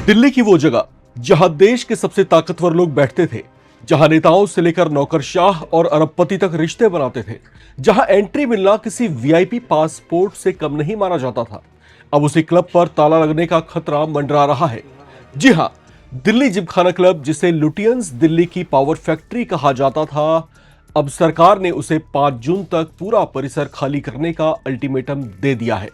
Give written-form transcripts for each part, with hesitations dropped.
दिल्ली की वो जगह जहां देश के सबसे ताकतवर लोग बैठते थे, जहां नेताओं से लेकर नौकरशाह और अरबपति तक रिश्ते बनाते थे, जहां एंट्री मिलना किसी वीआईपी पासपोर्ट से कम नहीं माना जाता था, अब उसी क्लब पर ताला लगने का खतरा मंडरा रहा है। जी हां, दिल्ली जिमखाना क्लब, जिसे लुटियंस दिल्ली की पावर फैक्ट्री कहा जाता था, अब सरकार ने उसे 5 जून तक पूरा परिसर खाली करने का अल्टीमेटम दे दिया है।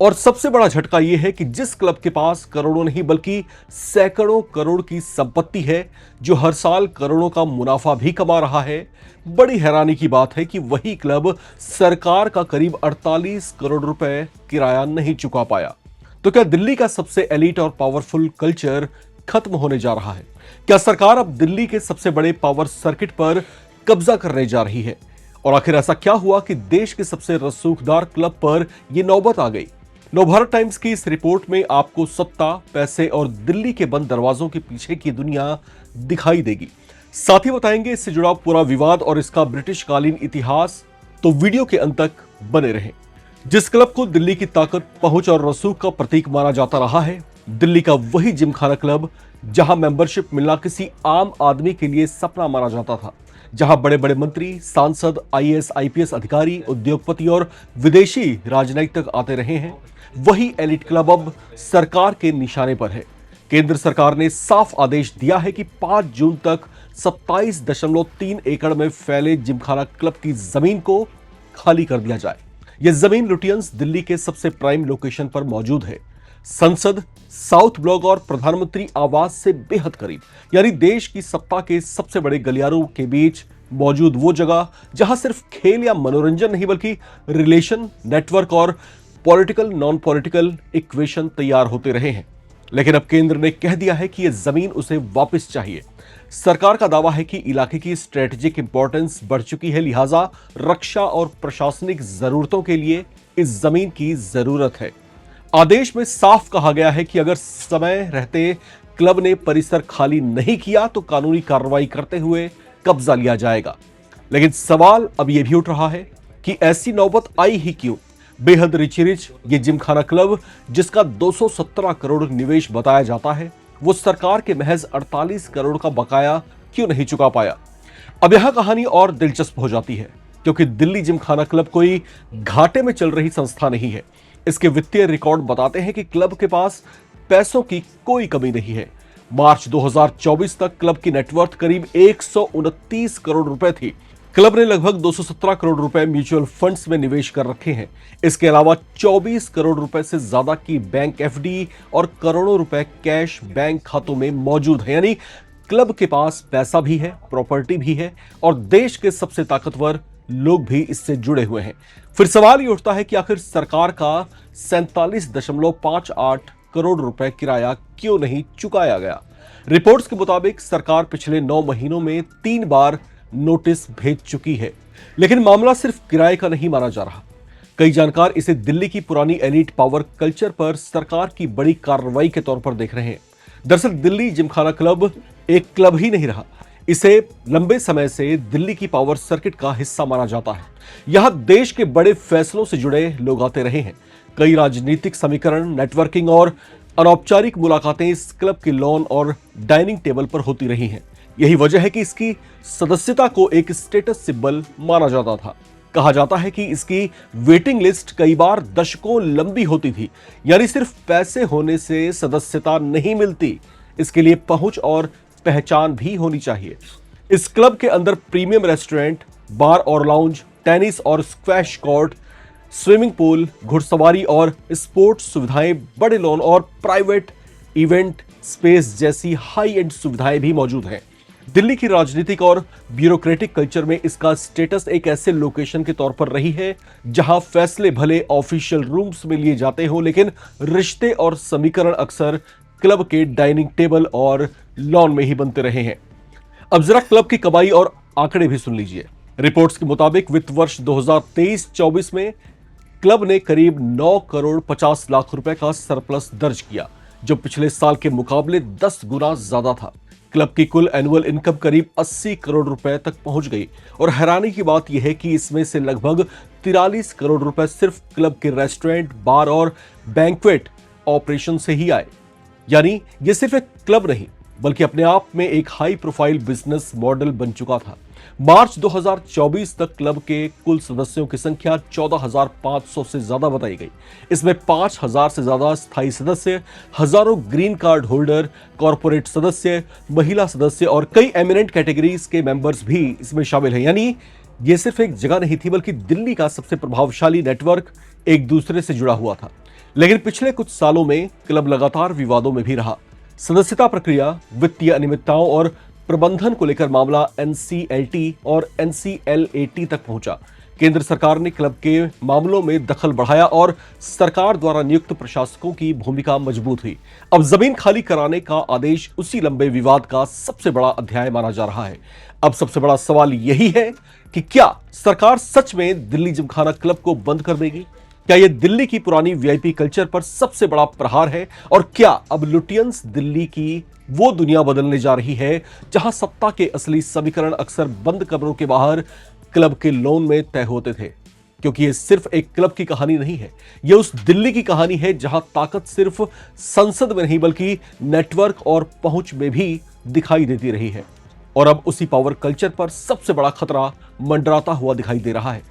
और सबसे बड़ा झटका यह है कि जिस क्लब के पास करोड़ों नहीं बल्कि सैकड़ों करोड़ की संपत्ति है, जो हर साल करोड़ों का मुनाफा भी कमा रहा है, बड़ी हैरानी की बात है कि वही क्लब सरकार का करीब 48 करोड़ रुपए किराया नहीं चुका पाया। तो क्या दिल्ली का सबसे एलीट और पावरफुल कल्चर खत्म होने जा रहा है? क्या सरकार अब दिल्ली के सबसे बड़े पावर सर्किट पर कब्जा करने जा रही है? और आखिर ऐसा क्या हुआ कि देश के सबसे रसूखदार क्लब पर यह नौबत आ गई? नवभारत टाइम्स की इस रिपोर्ट में आपको सत्ता, पैसे और दिल्ली के बंद दरवाजों के पीछे की दुनिया दिखाई देगी। साथ ही बताएंगे इससे जुड़ा पूरा विवाद और इसका ब्रिटिश कालीन इतिहास। तो वीडियो के अंत तक बने रहें। जिस क्लब को दिल्ली की ताकत, पहुंच और रसूख का प्रतीक माना जाता रहा है, दिल्ली का वही जिमखाना क्लब, जहां मेंबरशिप मिलना किसी आम आदमी के लिए सपना माना जाता था, जहां बड़े बड़े मंत्री, सांसद, आईएएस, आईपीएस अधिकारी, उद्योगपति और विदेशी राजनयिक तक आते रहे हैं, वही एलिट क्लब अब सरकार के निशाने पर है। केंद्र सरकार ने साफ आदेश दिया है कि 5 जून तक 27.3 एकड़ में फैले जिमखाना क्लब की जमीन को खाली कर दिया जाए। यह जमीन लुटियंस दिल्ली के सबसे प्राइम लोकेशन पर मौजूद है, संसद, साउथ ब्लॉक और प्रधानमंत्री आवास से बेहद करीब, यानी देश की सत्ता के सबसे बड़े गलियारों के बीच मौजूद वो जगह जहां सिर्फ खेल या मनोरंजन नहीं बल्कि रिलेशन, नेटवर्क और पॉलिटिकल, नॉन पॉलिटिकल इक्वेशन तैयार होते रहे हैं। लेकिन अब केंद्र ने कह दिया है कि यह जमीन उसे वापस चाहिए। सरकार का दावा है कि इलाके की स्ट्रेटेजिक इंपॉर्टेंस बढ़ चुकी है, लिहाजा रक्षा और प्रशासनिक जरूरतों के लिए इस जमीन की जरूरत है। आदेश में साफ कहा गया है कि अगर समय रहते क्लब ने परिसर खाली नहीं किया तो कानूनी कार्रवाई करते हुए कब्जा लिया जाएगा। लेकिन सवाल अब यह भी उठ रहा है कि ऐसी नौबत आई ही क्यों? बेहद रिच ये जिमखाना क्लब, जिसका 217 करोड़ निवेश बताया जाता है, वो सरकार के महज 48 करोड़ का बकाया क्यों नहीं चुका पाया? अब यहां कहानी और दिलचस्प हो जाती है, क्योंकि दिल्ली जिमखाना क्लब कोई घाटे में चल रही संस्था नहीं है। इसके वित्तीय रिकॉर्ड बताते हैं कि क्लब के पास पैसों की कोई कमी नहीं है। मार्च 2024 तक क्लब की नेटवर्थ करीब 129 करोड़ रुपए थी। क्लब ने लगभग 217 करोड़ रुपए म्यूचुअल फंड्स में निवेश कर रखे हैं। इसके अलावा 24 करोड़ रुपए से ज्यादा की बैंक एफडी और करोड़ों रुपए कैश बैंक खातों में मौजूद है। यानी क्लब के पास पैसा भी है, प्रॉपर्टी भी है और देश के सबसे ताकतवर लोग भी इससे जुड़े हुए हैं। फिर सवाल ये उठता है कि आखिर सरकार का 47.58 करोड़ रुपए किराया क्यों नहीं चुकाया गया? रिपोर्ट्स के मुताबिक सरकार पिछले 9 महीनों में 3 बार नोटिस भेज चुकी है, लेकिन मामला सिर्फ किराए का नहीं माना जा रहा। कई जानकार इसे दिल्ली की पुरानी एलीट पावर कल्चर पर सरकार की बड़ी कार्रवाई के तौर पर देख रहे हैं। दरअसल दिल्ली जिमखाना क्लब एक क्लब ही नहीं रहा, इसे लंबे समय से दिल्ली की पावर सर्किट का हिस्सा माना जाता है। यहां देश के बड़े फैसलों से जुड़े लोग आते रहे हैं। कई राजनीतिक समीकरण, नेटवर्किंग और अनौपचारिक मुलाकातें इस क्लब के लॉन और डाइनिंग टेबल पर होती रही हैं। यही वजह है कि इसकी सदस्यता को एक स्टेटस सिंबल माना जाता था। कहा जाता है कि इसकी वेटिंग लिस्ट कई बार दशकों लंबी होती थी, यानी सिर्फ पैसे होने से सदस्यता नहीं मिलती, इसके लिए पहुंच और पहचान भी होनी चाहिए। इस क्लब के अंदर प्रीमियम रेस्टोरेंट, बार और लाउंज, टेनिस और स्क्वैश कोर्ट, स्विमिंग पूल, घुड़सवारी और स्पोर्ट्स सुविधाएं, बड़े लॉन और प्राइवेट इवेंट स्पेस जैसी हाई एंड सुविधाएं भी मौजूद हैं। दिल्ली की राजनीतिक और ब्यूरोक्रेटिक कल्चर में इसका स्टेटस एक ऐसे लोकेशन के तौर पर रही है जहां फैसले भले ऑफिशियल रूम्स में लिए जाते हो, लेकिन रिश्ते और समीकरण अक्सर क्लब के डाइनिंग टेबल और लॉन में ही बनते रहे हैं। अब जरा क्लब की कमाई और आंकड़े भी सुन लीजिए। रिपोर्ट्स के मुताबिक वित्त वर्ष 2023-24 में क्लब ने करीब 9 करोड़ 50 लाख रुपए का सरप्लस दर्ज किया, जो पिछले साल के मुकाबले 10 गुना ज्यादा था। क्लब की कुल एनुअल इनकम करीब 80 करोड़ रुपए तक पहुंच गई और हैरानी की बात यह है कि इसमें से लगभग 43 करोड़ रुपए सिर्फ क्लब के रेस्टोरेंट, बार और बैंक्वेट ऑपरेशन से ही आए। यानी यह सिर्फ एक क्लब नहीं बल्कि अपने आप में एक हाई प्रोफाइल बिजनेस मॉडल बन चुका था। मार्च 2024 तक क्लब के कुल सदस्यों की संख्या 14,500 से ज्यादा बताई गई। इसमें 5,000 से ज्यादा स्थायी सदस्य, हजारों ग्रीन कार्ड होल्डर, कॉर्पोरेट सदस्य, महिला सदस्य और कई एमिनेंट कैटेगरीज के मेंबर्स भी इसमें शामिल हैं। यानी यह सिर्फ एक जगह नहीं थी बल्कि दिल्ली का सबसे प्रभावशाली नेटवर्क एक दूसरे से जुड़ा हुआ था। लेकिन पिछले कुछ सालों में क्लब लगातार विवादों में भी रहा। सदस्यता प्रक्रिया, वित्तीय अनियमितताओं और प्रबंधन को लेकर मामला एनसीएलटी और एनसीएलएटी तक पहुंचा। केंद्र सरकार ने क्लब के मामलों में दखल बढ़ाया और सरकार द्वारा नियुक्त प्रशासकों की भूमिका मजबूत हुई। अब जमीन खाली कराने का आदेश उसी लंबे विवाद का सबसे बड़ा अध्याय माना जा रहा है। अब सबसे बड़ा सवाल यही है कि क्या सरकार सच में दिल्ली जिमखाना क्लब को बंद कर देगी? क्या यह दिल्ली की पुरानी वीआईपी कल्चर पर सबसे बड़ा प्रहार है? और क्या अब लुटियंस दिल्ली की वो दुनिया बदलने जा रही है जहां सत्ता के असली समीकरण अक्सर बंद कमरों के बाहर क्लब के लॉन में तय होते थे? क्योंकि यह सिर्फ एक क्लब की कहानी नहीं है, यह उस दिल्ली की कहानी है जहां ताकत सिर्फ संसद में नहीं बल्कि नेटवर्क और पहुंच में भी दिखाई देती रही है। और अब उसी पावर कल्चर पर सबसे बड़ा खतरा मंडराता हुआ दिखाई दे रहा है।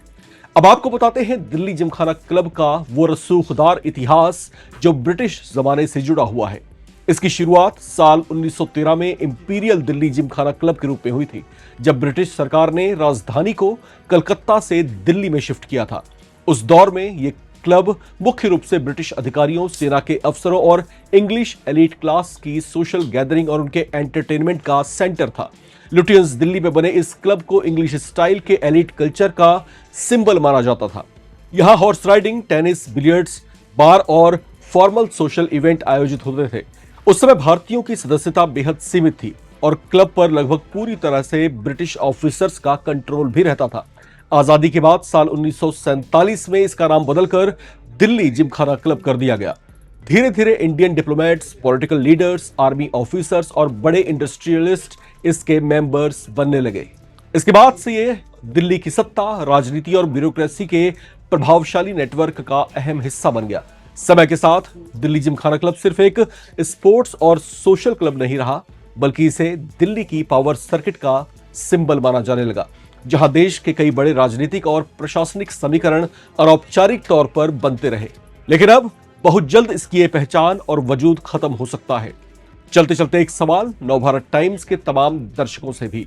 अब आपको बताते हैं दिल्ली जिमखाना क्लब का वो रसूखदार इतिहास जो ब्रिटिश जमाने से जुड़ा हुआ है। इसकी शुरुआत साल 1913 में इंपीरियल दिल्ली जिमखाना क्लब के रूप में हुई थी, जब ब्रिटिश सरकार ने राजधानी को कलकत्ता से दिल्ली में शिफ्ट किया था। उस दौर में यह क्लब मुख्य रूप से ब्रिटिश अधिकारियों, सेना के अफसरों और इंग्लिश एलीट क्लास की सोशल गैदरिंग और उनके एंटरटेनमेंट का सेंटर था। लुटियंस दिल्ली में बने इस क्लब को इंग्लिश स्टाइल के एलीट कल्चर का सिंबल माना जाता था। यहां हॉर्स राइडिंग, टेनिस, बिलियर्ड्स, बार और फॉर्मल सोशल इवेंट आयोजित होते थे। उस समय भारतीयों की सदस्यता बेहद सीमित थी और क्लब पर लगभग पूरी तरह से ब्रिटिश ऑफिसर्स का कंट्रोल भी रहता था। आजादी के बाद साल 1947 में इसका नाम बदलकर दिल्ली जिमखाना क्लब कर दिया गया। धीरे धीरे Indian diplomats, political leaders, army officers और बड़े इंडस्ट्रियलिस्ट इसके मेंबर्स बनने लगे। इसके बाद से ये दिल्ली की सत्ता, राजनीति और ब्यूरोक्रेसी के प्रभावशाली नेटवर्क का अहम हिस्सा बन गया। समय के साथ दिल्ली जिमखाना क्लब सिर्फ एक स्पोर्ट्स और सोशल क्लब नहीं रहा, बल्कि इसे दिल्ली की पावर सर्किट का सिंबल माना जाने लगा, जहां देश के कई बड़े राजनीतिक और प्रशासनिक समीकरण अनौपचारिक तौर पर बनते रहे। लेकिन अब बहुत जल्द इसकी ये पहचान और वजूद खत्म हो सकता है। चलते चलते एक सवाल नवभारत टाइम्स के तमाम दर्शकों से भी,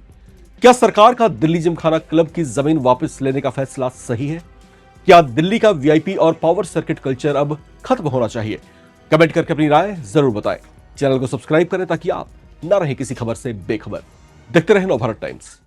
क्या सरकार का दिल्ली जिमखाना क्लब की जमीन वापस लेने का फैसला सही है? क्या दिल्ली का वीआईपी और पावर सर्किट कल्चर अब खत्म होना चाहिए? कमेंट करके अपनी राय जरूर बताएं। चैनल को सब्सक्राइब करें ताकि आप ना रहे किसी खबर से बेखबर। देखते रहें नवभारत टाइम्स।